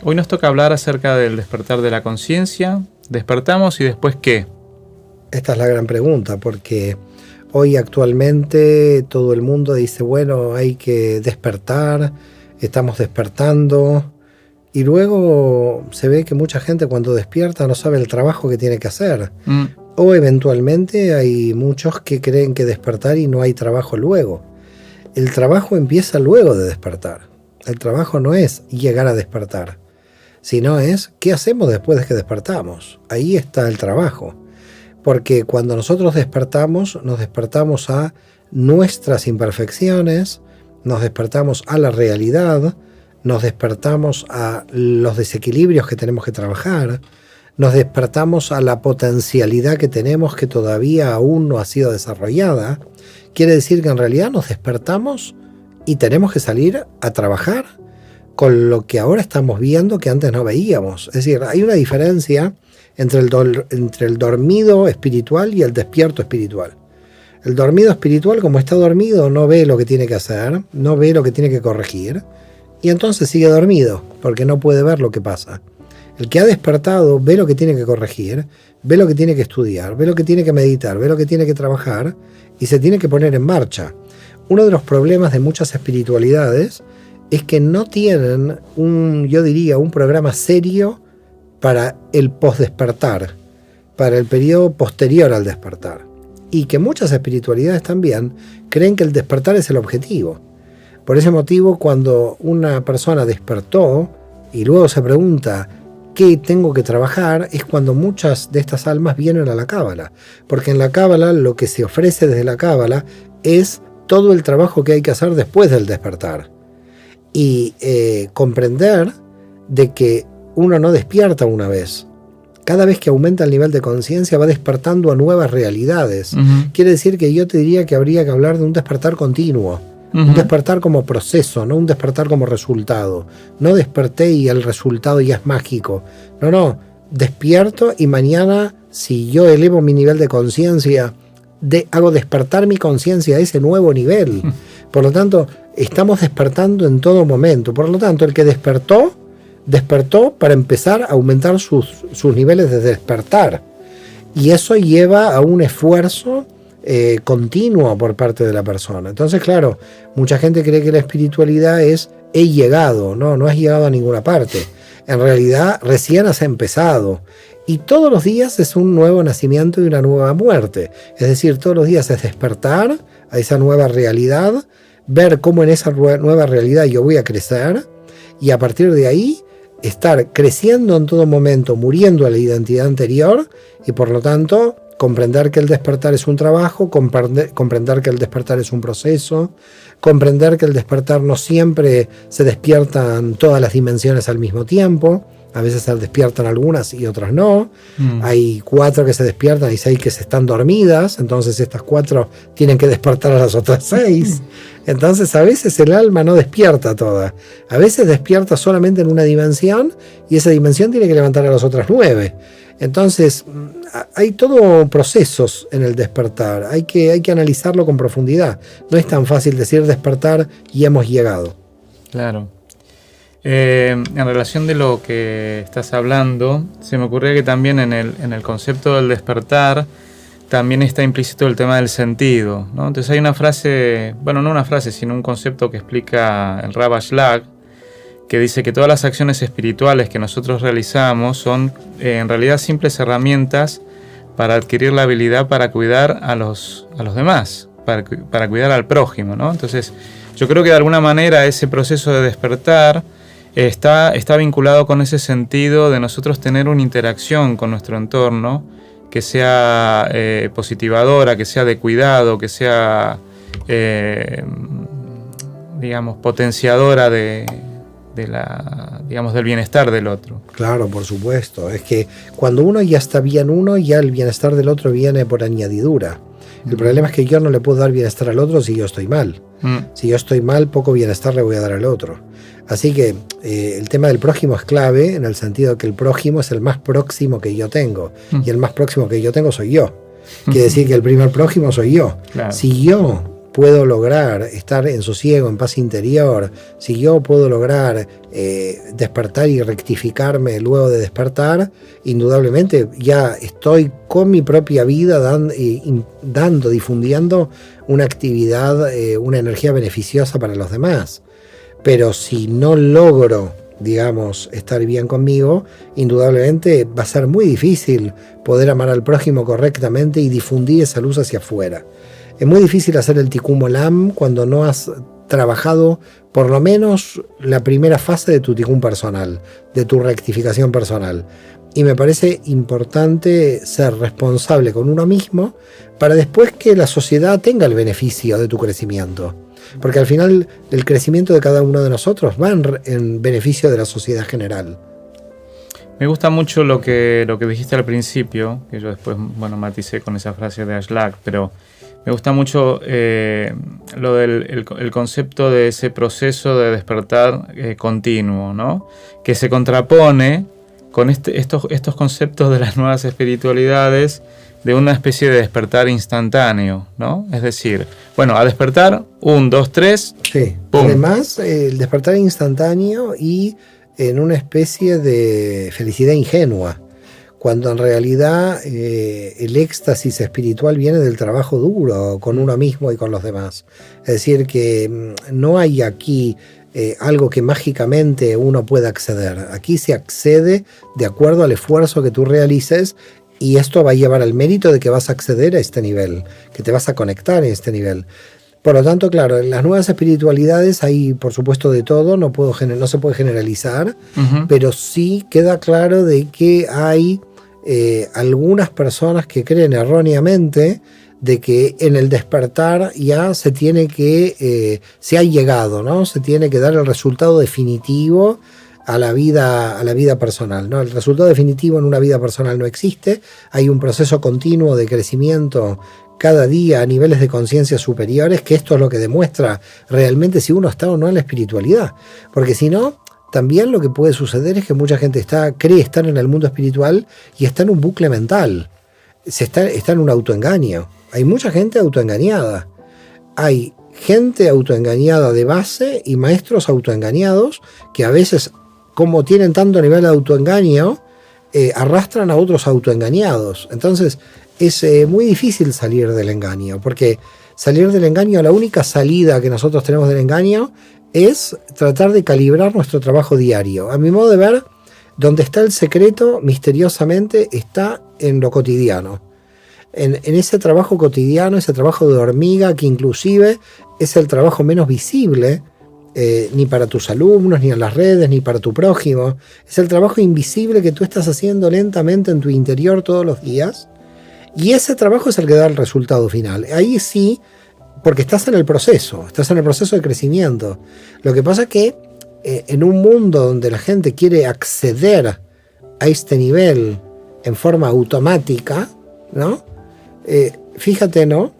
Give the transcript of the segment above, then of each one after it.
Hoy nos toca hablar acerca del despertar de la conciencia. ¿Despertamos y después qué? Esta es la gran pregunta, porque hoy actualmente todo el mundo dice, bueno, hay que despertar, estamos despertando, y luego se ve que mucha gente cuando despierta no sabe el trabajo que tiene que hacer. O eventualmente hay muchos que creen que despertar y no hay trabajo luego. El trabajo empieza luego de despertar. El trabajo no es llegar a despertar, sino es qué hacemos después de que despertamos. Ahí está el trabajo. Porque cuando nosotros despertamos, nos despertamos a nuestras imperfecciones, nos despertamos a la realidad, nos despertamos a los desequilibrios que tenemos que trabajar, nos despertamos a la potencialidad que tenemos que todavía aún no ha sido desarrollada. Quiere decir que en realidad nos despertamos y tenemos que salir a trabajar con lo que ahora estamos viendo que antes no veíamos. Es decir, hay una diferencia entre el dormido espiritual y el despierto espiritual. El dormido espiritual, como está dormido, no ve lo que tiene que hacer, no ve lo que tiene que corregir, y entonces sigue dormido, porque no puede ver lo que pasa. El que ha despertado ve lo que tiene que corregir, ve lo que tiene que estudiar, ve lo que tiene que meditar, ve lo que tiene que trabajar, y se tiene que poner en marcha. Uno de los problemas de muchas espiritualidades es que no tienen un programa serio para el post-despertar, para el periodo posterior al despertar. Y que muchas espiritualidades también creen que el despertar es el objetivo. Por ese motivo, cuando una persona despertó y luego se pregunta ¿qué tengo que trabajar?, es cuando muchas de estas almas vienen a la Cábala. Porque en la Cábala lo que se ofrece desde la Cábala es todo el trabajo que hay que hacer después del despertar. Y comprender de que uno no despierta una vez. Cada vez que aumenta el nivel de conciencia va despertando a nuevas realidades. Quiere decir que yo te diría que habría que hablar de un despertar continuo. Un despertar como proceso, no un despertar como resultado. No desperté y el resultado ya es mágico. No, despierto y mañana, si yo elevo mi nivel de conciencia, hago despertar mi conciencia a ese nuevo nivel. Por lo tanto, estamos despertando en todo momento. Por lo tanto, el que despertó para empezar a aumentar sus niveles de despertar. Y eso lleva a un esfuerzo continuo por parte de la persona. Entonces, claro, mucha gente cree que la espiritualidad es he llegado. No has llegado a ninguna parte. En realidad, recién has empezado. Y todos los días es un nuevo nacimiento y una nueva muerte. Es decir, todos los días es despertar a esa nueva realidad, ver cómo en esa nueva realidad yo voy a crecer, y a partir de ahí estar creciendo en todo momento, muriendo a la identidad anterior, y por lo tanto comprender que el despertar es un trabajo, comprender que el despertar es un proceso, comprender que el despertar no siempre se despiertan todas las dimensiones al mismo tiempo. A veces se despiertan algunas y otras no. Hay 4 que se despiertan y 6 que se están dormidas. Entonces estas 4 tienen que despertar a las otras 6. Entonces a veces el alma no despierta toda. A veces despierta solamente en una dimensión y esa dimensión tiene que levantar a las otras 9. Entonces hay todo procesos en el despertar. Hay que analizarlo con profundidad. No es tan fácil decir despertar y hemos llegado. Claro. En relación de lo que estás hablando, se me ocurría que también en el concepto del despertar también está implícito el tema del sentido, ¿no? Entonces hay una frase, bueno, no una frase, sino un concepto que explica el Rav Ashlag, que dice que todas las acciones espirituales que nosotros realizamos son en realidad simples herramientas para adquirir la habilidad para cuidar a los demás, para cuidar al prójimo, ¿no? Entonces yo creo que de alguna manera ese proceso de despertar está vinculado con ese sentido de nosotros tener una interacción con nuestro entorno que sea positivadora, que sea de cuidado, que sea, digamos, potenciadora del bienestar del otro. Claro, por supuesto. Es que cuando uno ya está bien uno, ya el bienestar del otro viene por añadidura. El problema es que yo no le puedo dar bienestar al otro si yo estoy mal. Si yo estoy mal, poco bienestar le voy a dar al otro. Así que el tema del prójimo es clave en el sentido que el prójimo es el más próximo que yo tengo. Y el más próximo que yo tengo soy yo. Quiere decir que el primer prójimo soy yo. Claro. Si yo puedo lograr estar en sosiego, en paz interior, si yo puedo lograr despertar y rectificarme luego de despertar, indudablemente ya estoy con mi propia vida difundiendo una actividad, una energía beneficiosa para los demás. Pero si no logro, digamos, estar bien conmigo, indudablemente va a ser muy difícil poder amar al prójimo correctamente y difundir esa luz hacia afuera. Es muy difícil hacer el Tikkun Olam cuando no has trabajado por lo menos la primera fase de tu Tikkun personal, de tu rectificación personal. Y me parece importante ser responsable con uno mismo para después que la sociedad tenga el beneficio de tu crecimiento. Porque al final el crecimiento de cada uno de nosotros va en beneficio de la sociedad general. Me gusta mucho lo que dijiste al principio, que yo después maticé con esa frase de Aslak, pero me gusta mucho lo del el concepto de ese proceso de despertar continuo, ¿no? Que se contrapone con estos conceptos de las nuevas espiritualidades, de una especie de despertar instantáneo, ¿no? Es decir, a despertar, 1, 2, 3, sí. ¡pum! Además, el despertar instantáneo y en una especie de felicidad ingenua, cuando en realidad el éxtasis espiritual viene del trabajo duro con uno mismo y con los demás. Es decir, que no hay aquí algo que mágicamente uno pueda acceder. Aquí se accede de acuerdo al esfuerzo que tú realices, y esto va a llevar al mérito de que vas a acceder a este nivel, que te vas a conectar en este nivel. Por lo tanto, claro, en las nuevas espiritualidades hay, por supuesto, de todo, no se puede generalizar, pero sí queda claro de que hay algunas personas que creen erróneamente de que en el despertar ya se ha llegado, ¿no? Se tiene que dar el resultado definitivo a la vida personal, ¿no? El resultado definitivo en una vida personal no existe. Hay un proceso continuo de crecimiento cada día a niveles de conciencia superiores, que esto es lo que demuestra realmente si uno está o no en la espiritualidad. Porque si no, también lo que puede suceder es que mucha gente cree estar en el mundo espiritual y está en un bucle mental. Está en un autoengaño. Hay mucha gente autoengañada. Hay gente autoengañada de base y maestros autoengañados que a veces, como tienen tanto nivel de autoengaño, arrastran a otros autoengañados. Entonces es muy difícil salir del engaño, porque salir del engaño, la única salida que nosotros tenemos del engaño es tratar de calibrar nuestro trabajo diario. A mi modo de ver, donde está el secreto, misteriosamente, está en lo cotidiano. En ese trabajo cotidiano, ese trabajo de hormiga, que inclusive es el trabajo menos visible, ni para tus alumnos, ni en las redes, ni para tu prójimo. Es el trabajo invisible que tú estás haciendo lentamente en tu interior todos los días. Y ese trabajo es el que da el resultado final. Ahí sí, porque estás en el proceso de crecimiento. Lo que pasa es que en un mundo donde la gente quiere acceder a este nivel en forma automática, ¿no? Fíjate, ¿no?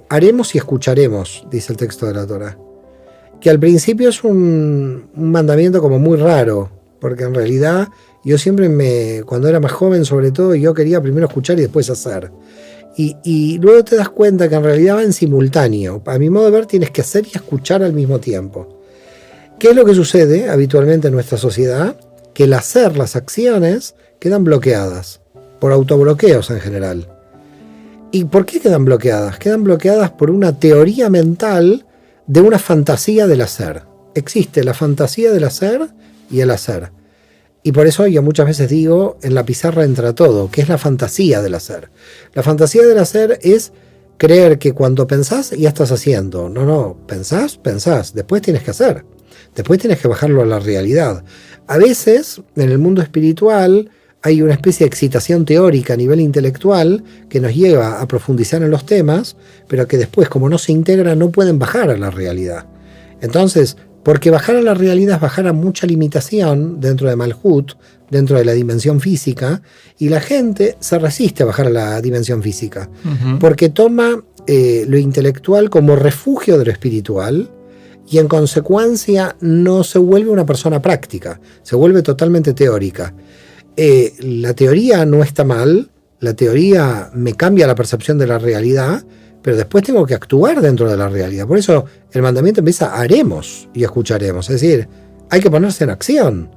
Haremos y escucharemos, dice el texto de la Torá. Que al principio es un mandamiento como muy raro, porque en realidad yo siempre cuando era más joven sobre todo, yo quería primero escuchar y después hacer. Y luego te das cuenta que en realidad va en simultáneo. A mi modo de ver, tienes que hacer y escuchar al mismo tiempo. ¿Qué es lo que sucede habitualmente en nuestra sociedad? Que el hacer, las acciones, quedan bloqueadas, por autobloqueos en general. ¿Y por qué quedan bloqueadas? Quedan bloqueadas por una teoría mental de una fantasía del hacer. Existe la fantasía del hacer y el hacer. Y por eso yo muchas veces digo, en la pizarra entra todo, que es la fantasía del hacer. La fantasía del hacer es creer que cuando pensás ya estás haciendo. No, pensás, después tienes que hacer. Después tienes que bajarlo a la realidad. A veces, en el mundo espiritual, hay una especie de excitación teórica a nivel intelectual que nos lleva a profundizar en los temas, pero que después, como no se integra, no pueden bajar a la realidad. Entonces, porque bajar a la realidad es bajar a mucha limitación dentro de Malhut, dentro de la dimensión física, y la gente se resiste a bajar a la dimensión física, porque toma lo intelectual como refugio de lo espiritual, y en consecuencia no se vuelve una persona práctica, se vuelve totalmente teórica. La teoría no está mal, la teoría me cambia la percepción de la realidad, pero después tengo que actuar dentro de la realidad. Por eso el mandamiento empieza: haremos y escucharemos. Es decir, hay que ponerse en acción.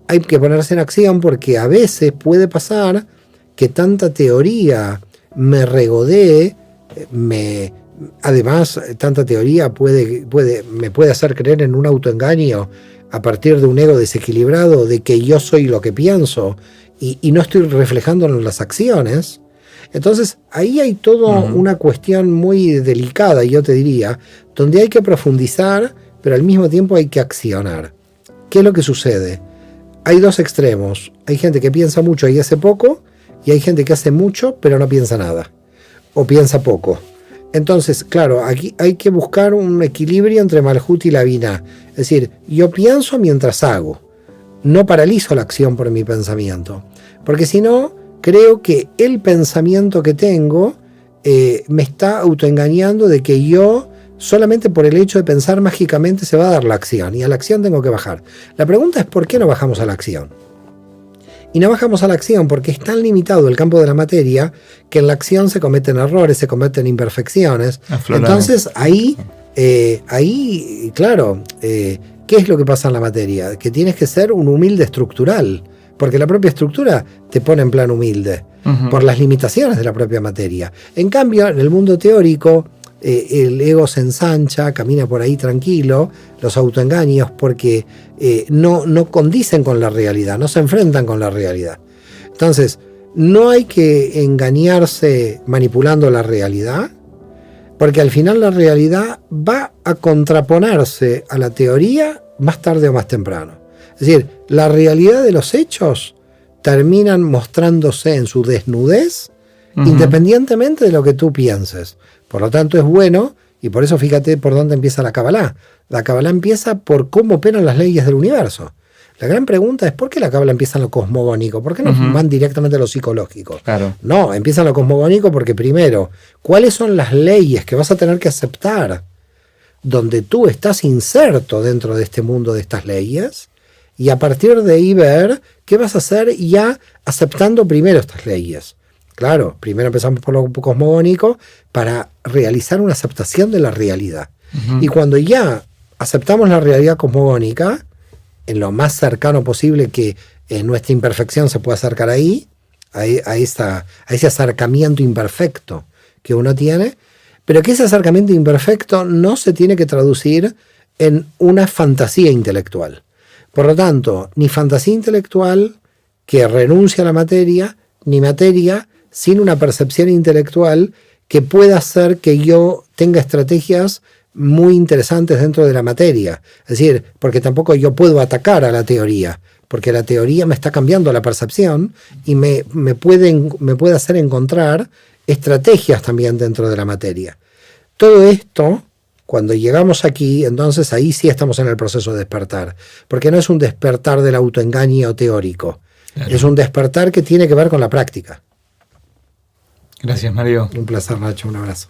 Hay que ponerse en acción porque a veces puede pasar que tanta teoría me regodee, además tanta teoría me puede hacer creer en un autoengaño a partir de un ego desequilibrado de que yo soy lo que pienso y no estoy reflejándolo en las acciones. Entonces ahí hay toda una cuestión muy delicada, yo te diría, donde hay que profundizar, pero al mismo tiempo hay que accionar. ¿Qué es lo que sucede? Hay dos extremos. Hay gente que piensa mucho y hace poco, y hay gente que hace mucho pero no piensa nada, o piensa poco. Entonces, claro, aquí hay que buscar un equilibrio entre Malhut y la Binah. Es decir, yo pienso mientras hago, no paralizo la acción por mi pensamiento, porque si no, creo que el pensamiento que tengo me está autoengañando de que yo, solamente por el hecho de pensar mágicamente, se va a dar la acción, y a la acción tengo que bajar. La pregunta es: ¿por qué no bajamos a la acción? Y no bajamos a la acción porque es tan limitado el campo de la materia que en la acción se cometen errores, se cometen imperfecciones. Entonces ahí, claro, ¿qué es lo que pasa en la materia? Que tienes que ser un humilde estructural, porque la propia estructura te pone en plan humilde, por las limitaciones de la propia materia. En cambio, en el mundo teórico, el ego se ensancha, camina por ahí tranquilo, los autoengaños, porque no condicen con la realidad, no se enfrentan con la realidad. Entonces, no hay que engañarse manipulando la realidad, porque al final la realidad va a contraponerse a la teoría más tarde o más temprano. Es decir, la realidad de los hechos terminan mostrándose en su desnudez, independientemente de lo que tú pienses. Por lo tanto, es bueno, y por eso fíjate por dónde empieza la Kabbalah. La Kabbalah empieza por cómo operan las leyes del universo. La gran pregunta es: ¿por qué la Kabbalah empieza en lo cosmogónico? ¿Por qué no van directamente a lo psicológico? Claro. No, empieza en lo cosmogónico porque, primero, ¿cuáles son las leyes que vas a tener que aceptar donde tú estás inserto dentro de este mundo de estas leyes? Y a partir de ahí ver qué vas a hacer ya aceptando primero estas leyes. Claro, primero empezamos por lo cosmogónico para realizar una aceptación de la realidad. Y cuando ya aceptamos la realidad cosmogónica, en lo más cercano posible que nuestra imperfección se pueda acercar ahí, a ese acercamiento imperfecto que uno tiene, pero que ese acercamiento imperfecto no se tiene que traducir en una fantasía intelectual. Por lo tanto, ni fantasía intelectual que renuncia a la materia, ni materia sin una percepción intelectual que pueda hacer que yo tenga estrategias muy interesantes dentro de la materia. Es decir, porque tampoco yo puedo atacar a la teoría, porque la teoría me está cambiando la percepción y me puede hacer encontrar estrategias también dentro de la materia. Todo esto, cuando llegamos aquí, entonces ahí sí estamos en el proceso de despertar, porque no es un despertar del autoengaño teórico, es un despertar que tiene que ver con la práctica. Gracias, Mario. Un placer, Nacho, un abrazo.